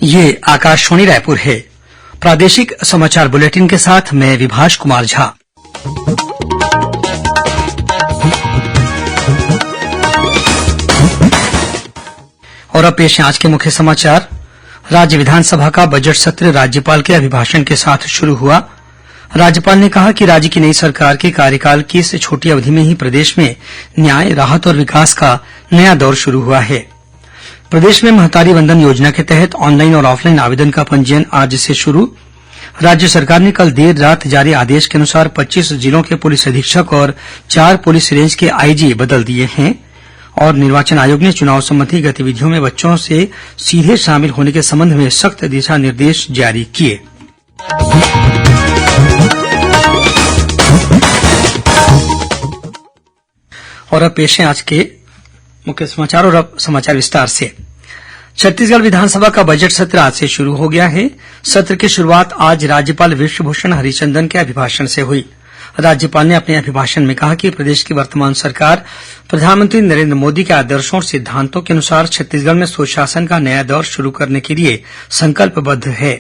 ये आकाशवाणी रायपुर है। प्रादेशिक समाचार बुलेटिन के साथ मैं विभाष कुमार झा। और अब पेश है आज के मुख्य समाचार। राज्य विधानसभा का बजट सत्र राज्यपाल के अभिभाषण के साथ शुरू हुआ। राज्यपाल ने कहा कि राज्य की नई सरकार के कार्यकाल की इस छोटी अवधि में ही प्रदेश में न्याय, राहत और विकास का नया दौर शुरू हुआ है। प्रदेश में महतारी वंदन योजना के तहत ऑनलाइन और ऑफलाइन आवेदन का पंजीयन आज से शुरू। राज्य सरकार ने कल देर रात जारी आदेश के अनुसार 25 जिलों के पुलिस अधीक्षक और 4 पुलिस रेंज के आईजी बदल दिए हैं। और निर्वाचन आयोग ने चुनाव संबंधी गतिविधियों में बच्चों से सीधे शामिल होने के संबंध में सख्त दिशा निर्देश जारी किए। और अब पेश है आज के मुख्य समाचार। और अब समाचार विस्तार से। छत्तीसगढ़ विधानसभा का बजट सत्र आज से शुरू हो गया है। सत्र की शुरुआत आज राज्यपाल विश्वभूषण हरिचंदन के अभिभाषण से हुई। राज्यपाल ने अपने अभिभाषण में कहा कि प्रदेश की वर्तमान सरकार प्रधानमंत्री नरेंद्र मोदी के आदर्शों और सिद्धांतों के अनुसार छत्तीसगढ़ में सुशासन का नया दौर शुरू करने के लिए संकल्पबद्ध है।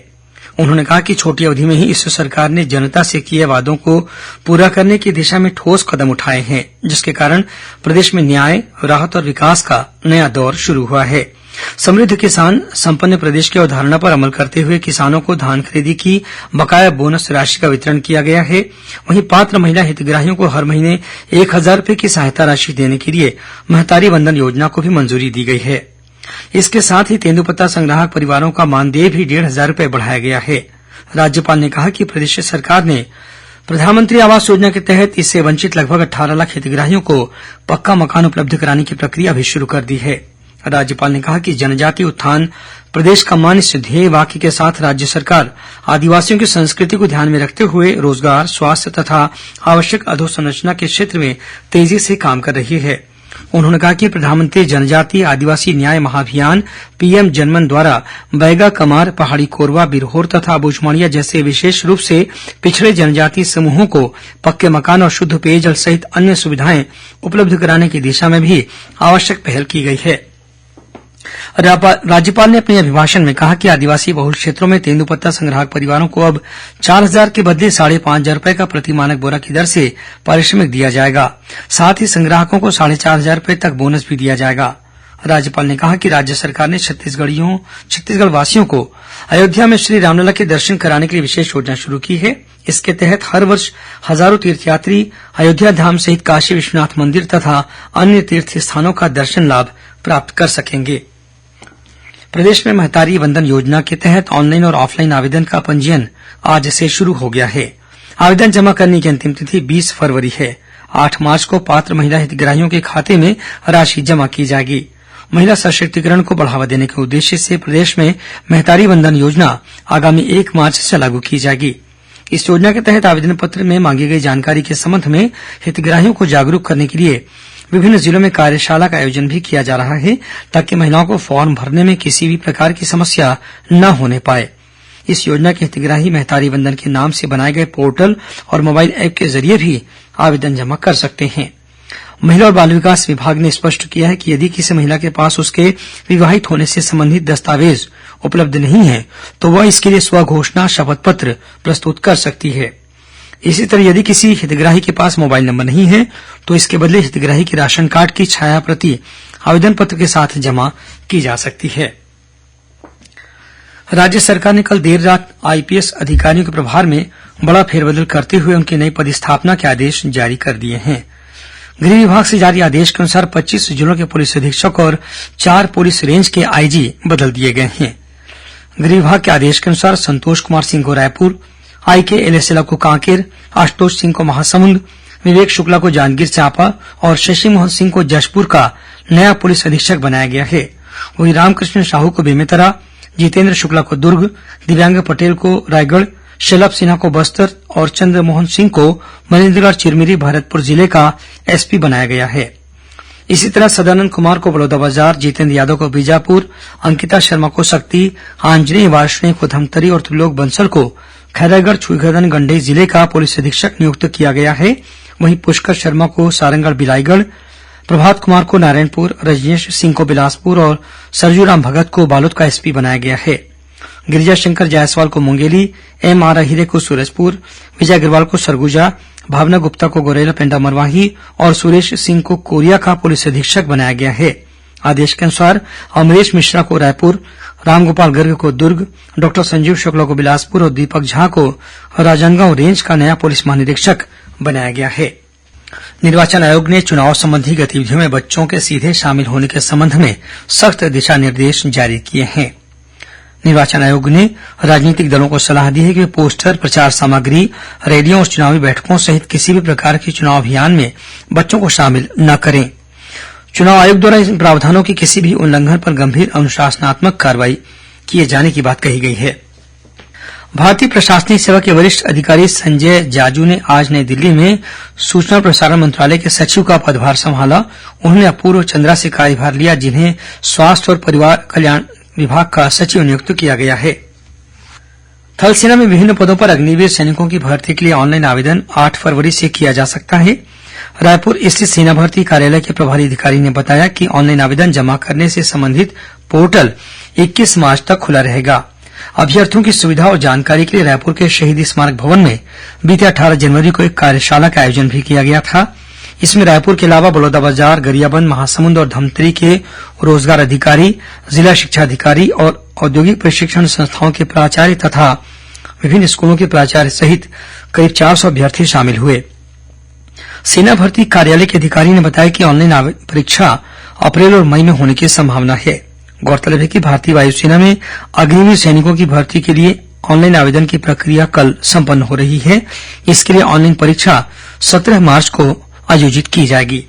उन्होंने कहा कि छोटी अवधि में ही इस सरकार ने जनता से किए वादों को पूरा करने की दिशा में ठोस कदम उठाए हैं, जिसके कारण प्रदेश में न्याय, राहत और विकास का नया दौर शुरू हुआ है। समृद्ध किसान संपन्न प्रदेश की अवधारणा पर अमल करते हुए किसानों को धान खरीदी की बकाया बोनस राशि का वितरण किया गया है। वहीं पात्र महिला हितग्राहियों को हर महीने 1,000 रुपये की सहायता राशि देने के लिए महतारी वंदन योजना को भी मंजूरी दी गई है। इसके साथ ही तेंदूपत्ता संग्राहक परिवारों का मानदेय भी 1,500 रुपये बढ़ाया गया है। राज्यपाल ने कहा कि प्रदेश सरकार ने प्रधानमंत्री आवास योजना के तहत इससे वंचित लगभग 18 लाख हितग्राहियों को पक्का मकान उपलब्ध कराने की प्रक्रिया भी शुरू कर दी है। राज्यपाल ने कहा कि जनजातीय उत्थान प्रदेश का मान इस ध्येय वाक्य के साथ राज्य सरकार आदिवासियों की संस्कृति को ध्यान में रखते हुए रोजगार, स्वास्थ्य तथा आवश्यक अधोसंरचना के क्षेत्र में तेजी से काम कर रही है। उन्होंने कहा कि प्रधानमंत्री जनजातीय आदिवासी न्याय महाअभियान पीएम जनमन द्वारा बैगा कमार, पहाड़ी कोरवा, बिरहोर तथा बुझमाड़िया जैसे विशेष रूप से पिछड़े जनजातीय समूहों को पक्के मकान और शुद्ध पेयजल सहित अन्य सुविधाएं उपलब्ध कराने की दिशा में भी आवश्यक पहल की गई है। राज्यपाल ने अपने अभिभाषण में कहा कि आदिवासी बहुल क्षेत्रों में तेंदूपत्ता संग्राहक परिवारों को अब 4,000 के बदले 5,500 रुपये का प्रति मानक बोरा की दर से पारिश्रमिक दिया जाएगा। साथ ही संग्राहकों को 4,500 रुपये तक बोनस भी दिया जाएगा। राज्यपाल ने कहा कि राज्य सरकार ने छत्तीसगढ़ वासियों को अयोध्या में श्री रामलला के दर्शन कराने के लिए विशेष योजना शुरू की है। इसके तहत हर वर्ष हजारों तीर्थयात्री अयोध्या धाम सहित काशी विश्वनाथ मंदिर तथा अन्य तीर्थ स्थानों का दर्शन लाभ प्राप्त कर सकेंगे। प्रदेश में महतारी वंदन योजना के तहत ऑनलाइन और ऑफलाइन आवेदन का पंजीयन आज से शुरू हो गया है। आवेदन जमा करने की अंतिम तिथि 20 फरवरी है। 8 मार्च को पात्र महिला हितग्राहियों के खाते में राशि जमा की जाएगी। महिला सशक्तिकरण को बढ़ावा देने के उद्देश्य से प्रदेश में महतारी वंदन योजना आगामी 1 मार्च से लागू की जाएगी। इस योजना के तहत आवेदन पत्र में मांगी गई जानकारी के संबंध में हितग्राहियों को जागरूक करने के लिए विभिन्न जिलों में कार्यशाला का आयोजन भी किया जा रहा है, ताकि महिलाओं को फॉर्म भरने में किसी भी प्रकार की समस्या न होने पाए। इस योजना के हितग्राही महतारी वंदन के नाम से बनाए गए पोर्टल और मोबाइल ऐप के जरिए भी आवेदन जमा कर सकते हैं। महिला और बाल विकास विभाग ने स्पष्ट किया है कि यदि किसी महिला के पास उसके विवाहित होने से संबंधित दस्तावेज उपलब्ध नहीं है तो वह इसके लिए स्वघोषणा शपथ पत्र प्रस्तुत कर सकती है। इसी तरह यदि किसी हितग्राही के पास मोबाइल नंबर नहीं है तो इसके बदले हितग्राही के राशन कार्ड की छाया प्रति आवेदन पत्र के साथ जमा की जा सकती है। राज्य सरकार ने कल देर रात आईपीएस अधिकारियों के प्रभार में बड़ा फेरबदल करते हुए उनकी नई पदस्थापना के आदेश जारी कर दिए हैं। गृह विभाग से जारी आदेश के अनुसार 25 जिलों के पुलिस अधीक्षक और 4 पुलिस रेंज के आईजी बदल दिए गए हैं। गृह विभाग के आदेश के अनुसार संतोष कुमार सिंह को रायपुर, आईके एलेसेला को कांकेर, आशुतोष सिंह को महासमुंद, विवेक शुक्ला को जांजगीर चांपा और शशि मोहन सिंह को जशपुर का नया पुलिस अधीक्षक बनाया गया है। वहीं रामकृष्ण साहू को बेमेतरा, जितेंद्र शुक्ला को दुर्ग, दिव्यांग पटेल को रायगढ़, शलभ सिन्हा को बस्तर और चंद्रमोहन सिंह को मनेन्द्रगढ़ चिरमिरी भरतपुर जिले का एसपी बनाया गया है। इसी तरह सदानंद कुमार को बलौदाबाजार, जितेंद्र यादव को बीजापुर, अंकिता शर्मा को सक्ती, आंजनेय वार्ष्णेय को धमतरी और त्रिलोक बंसल को खैरागढ़ छुईखदन गंडई जिले का पुलिस अधीक्षक नियुक्त किया गया है। वहीं पुष्कर शर्मा को सारंगढ़ बिलाईगढ़, प्रभात कुमार को नारायणपुर, रजनीश सिंह को बिलासपुर और सरजूराम भगत को बालोद का एसपी बनाया गया है। गिरिजा शंकर जायसवाल को मुंगेली, एम आर अहिरे को सूरजपुर, विजय अग्रवाल को सरगुजा, भावना गुप्ता को गोरेला पेंडा मरवाही और सुरेश सिंह को कोरिया का पुलिस अधीक्षक बनाया गया है। आदेश के अनुसार अमरेश मिश्रा को रायपुर, रामगोपाल गर्ग को दुर्ग, डॉक्टर संजीव शुक्ला को बिलासपुर और दीपक झा को राजनांदगांव रेंज का नया पुलिस महानिरीक्षक बनाया गया है। निर्वाचन आयोग ने चुनाव संबंधी गतिविधियों में बच्चों के सीधे शामिल होने के संबंध में सख्त दिशा निर्देश जारी किए हैं। निर्वाचन आयोग ने राजनीतिक दलों को सलाह दी है कि वे पोस्टर, प्रचार सामग्री, रैलियों और चुनावी बैठकों सहित किसी भी प्रकार के चुनाव अभियान में बच्चों को शामिल न करें। चुनाव आयोग द्वारा इन प्रावधानों की किसी भी उल्लंघन पर गंभीर अनुशासनात्मक कार्रवाई किए जाने की बात कही गई है। भारतीय प्रशासनिक सेवा के वरिष्ठ अधिकारी संजय जाजू ने आज नई दिल्ली में सूचना और प्रसारण मंत्रालय के सचिव का पदभार संभाला। उन्होंने अपूर्व चंद्रा से कार्यभार लिया, जिन्हें स्वास्थ्य और परिवार कल्याण विभाग का सचिव नियुक्त किया गया है। थल सेना में विभिन्न पदों पर अग्निवीर सैनिकों की भर्ती के लिए ऑनलाइन आवेदन 8 फरवरी से किया जा सकता है। रायपुर स्थित सेना भर्ती कार्यालय के प्रभारी अधिकारी ने बताया कि ऑनलाइन आवेदन जमा करने से संबंधित पोर्टल 21 मार्च तक खुला रहेगा। अभ्यर्थियों की सुविधा और जानकारी के लिए रायपुर के शहीद स्मारक भवन में बीते 18 जनवरी को एक कार्यशाला का आयोजन भी किया गया था। इसमें रायपुर के अलावा बलौदाबाजार, गरियाबंद, महासमुंद और धमतरी के रोजगार अधिकारी, जिला शिक्षा अधिकारी और औद्योगिक प्रशिक्षण संस्थाओं के प्राचार्य तथा विभिन्न स्कूलों के प्राचार्य सहित करीब 400 अभ्यर्थी शामिल हुए। सेना भर्ती कार्यालय के अधिकारी ने बताया कि ऑनलाइन परीक्षा अप्रैल और मई में होने की संभावना है। गौरतलब है कि भारतीय वायुसेना में अग्निवीर सैनिकों की भर्ती के लिए ऑनलाइन आवेदन की प्रक्रिया कल संपन्न हो रही है। इसके लिए ऑनलाइन परीक्षा 17 मार्च को आयोजित की जाएगी।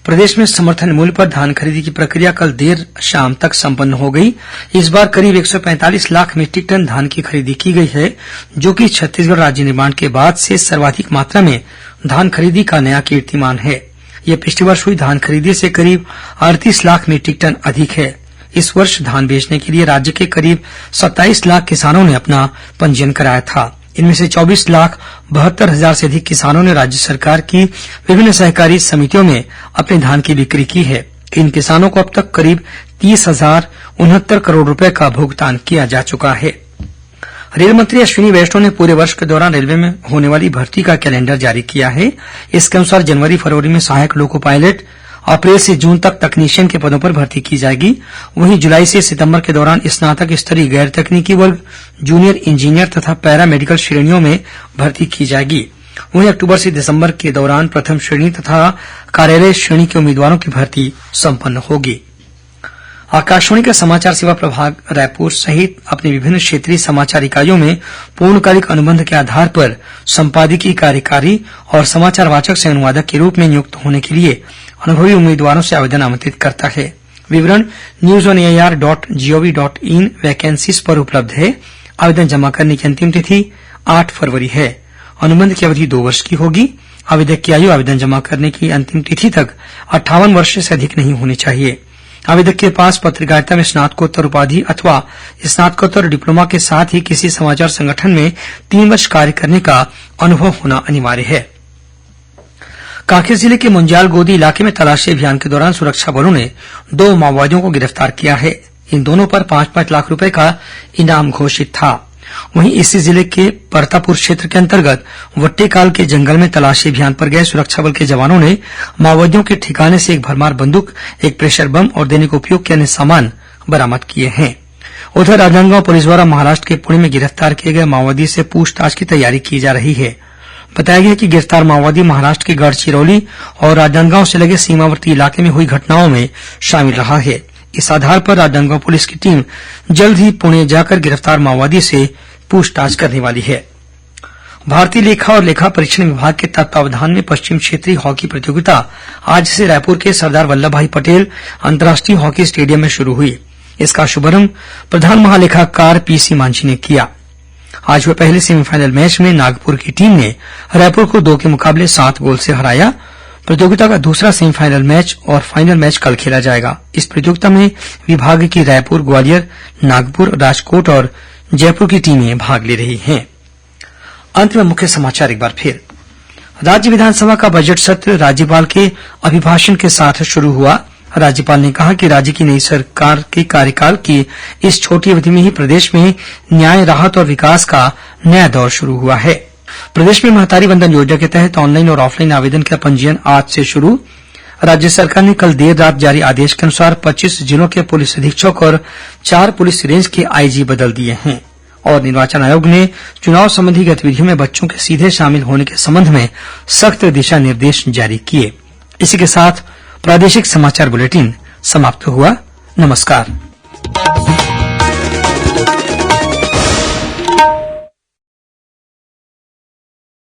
प्रदेश में समर्थन मूल्य पर धान खरीदी की प्रक्रिया कल देर शाम तक संपन्न हो गई। इस बार करीब 145 लाख मीट्रिक टन धान की खरीदी की गई है, जो कि छत्तीसगढ़ राज्य निर्माण के बाद से सर्वाधिक मात्रा में धान खरीदी का नया कीर्तिमान है। यह पिछले वर्ष हुई धान खरीदी से करीब 38 लाख मीट्रिक टन अधिक है। इस वर्ष धान बेचने के लिए राज्य के करीब 27 लाख किसानों ने अपना पंजीयन कराया था। इनमें से 24,72,000 से अधिक किसानों ने राज्य सरकार की विभिन्न सहकारी समितियों में अपने धान की बिक्री की है। इन किसानों को अब तक करीब 30,069 करोड़ रुपए का भुगतान किया जा चुका है। रेल मंत्री अश्विनी वैष्णव ने पूरे वर्ष के दौरान रेलवे में होने वाली भर्ती का कैलेंडर जारी किया है। इसके अनुसार जनवरी फरवरी में सहायक लोको पायलट, अप्रैल से जून तक तकनीशियन के पदों पर भर्ती की जाएगी। वहीं जुलाई से सितंबर के दौरान स्नातक स्तरीय गैर तकनीकी वर्ग, जूनियर इंजीनियर तथा पैरा मेडिकल श्रेणियों में भर्ती की जाएगी। वहीं अक्टूबर से दिसंबर के दौरान प्रथम श्रेणी तथा कार्यालय श्रेणी के उम्मीदवारों की भर्ती संपन्न होगी। आकाशवाणी का समाचार सेवा प्रभाग रायपुर सहित अपनी विभिन्न क्षेत्रीय समाचार इकाइयों में पूर्णकालिक अनुबंध के आधार पर संपादकीय कार्यकारी और समाचार वाचक से अनुवादक के रूप में नियुक्त होने के लिए अनुभवी उम्मीदवारों से आवेदन आमंत्रित करता है। विवरण news.air.gov.in वैकेंसीज पर उपलब्ध है। आवेदन जमा करने की अंतिम तिथि 8 फरवरी है। अनुबंध की अवधि 2 वर्ष की होगी। आवेदक की आयु आवेदन जमा करने की अंतिम तिथि तक 58 वर्ष से अधिक नहीं होनी चाहिए। आवेदक के पास पत्रकारिता में स्नातकोत्तर उपाधि अथवा स्नातकोत्तर डिप्लोमा के साथ ही किसी समाचार संगठन में 3 वर्ष कार्य करने का अनुभव होना अनिवार्य है। कांकेर जिले के मुंजाल गोदी इलाके में तलाशी अभियान के दौरान सुरक्षा बलों ने 2 माओवादियों को गिरफ्तार किया है। इन दोनों पर 5-5 लाख रुपए का इनाम घोषित था। वहीं इसी जिले के परतापुर क्षेत्र के अंतर्गत वट्टेकाल के जंगल में तलाशी अभियान पर गए सुरक्षा बल के जवानों ने माओवादियों के ठिकाने से एक भरमार बंदूक, एक प्रेशर बम और दैनिक उपयोग के अन्य सामान बरामद किए हैं। उधर राजनांदगांव पुलिस द्वारा महाराष्ट्र के पुणे में गिरफ्तार किए गए माओवादी से पूछताछ की तैयारी की जा रही है। बताया गया कि गिरफ्तार माओवादी महाराष्ट्र के गढ़चिरौली और राजनांदगांव से लगे सीमावर्ती इलाके में हुई घटनाओं में शामिल रहा है। इस आधार पर राजनांदगांव पुलिस की टीम जल्द ही पुणे जाकर गिरफ्तार माओवादी से पूछताछ करने वाली है। भारतीय लेखा और लेखा परीक्षण विभाग के तत्वावधान में पश्चिम क्षेत्रीय हॉकी प्रतियोगिता आज से रायपुर के सरदार वल्लभभाई पटेल अंतर्राष्ट्रीय हॉकी स्टेडियम में शुरू हुई। इसका शुभारंभ प्रधान महालेखाकार पीसी मांझी ने किया। आज हुए पहले सेमीफाइनल मैच में नागपुर की टीम ने रायपुर को 2 के मुकाबले 7 गोल से हराया। प्रतियोगिता का दूसरा सेमीफाइनल मैच और फाइनल मैच कल खेला जाएगा। इस प्रतियोगिता में विभाग की रायपुर, ग्वालियर, नागपुर, राजकोट और जयपुर की टीमें भाग ले रही हैं। अंत में मुख्य समाचार एक बार फिर। राज्य विधानसभा का बजट सत्र राज्यपाल के अभिभाषण के साथ शुरू हुआ। राज्यपाल ने कहा कि राज्य की नई सरकार के कार्यकाल की इस छोटी अवधि में ही प्रदेश में न्याय, राहत और विकास का नया दौर शुरू हुआ है। प्रदेश में महतारी वंदन योजना के तहत ऑनलाइन और ऑफलाइन आवेदन का पंजीयन आज से शुरू। राज्य सरकार ने कल देर रात जारी आदेश के अनुसार 25 जिलों के पुलिस अधीक्षक और 4 पुलिस रेंज के आईजी बदल दिए हैं। और निर्वाचन आयोग ने चुनाव संबंधी गतिविधियों में बच्चों के सीधे शामिल होने के संबंध में सख्त दिशा निर्देश जारी किए। इसी के साथ प्रादेशिक समाचार बुलेटिन समाप्त हुआ। नमस्कार।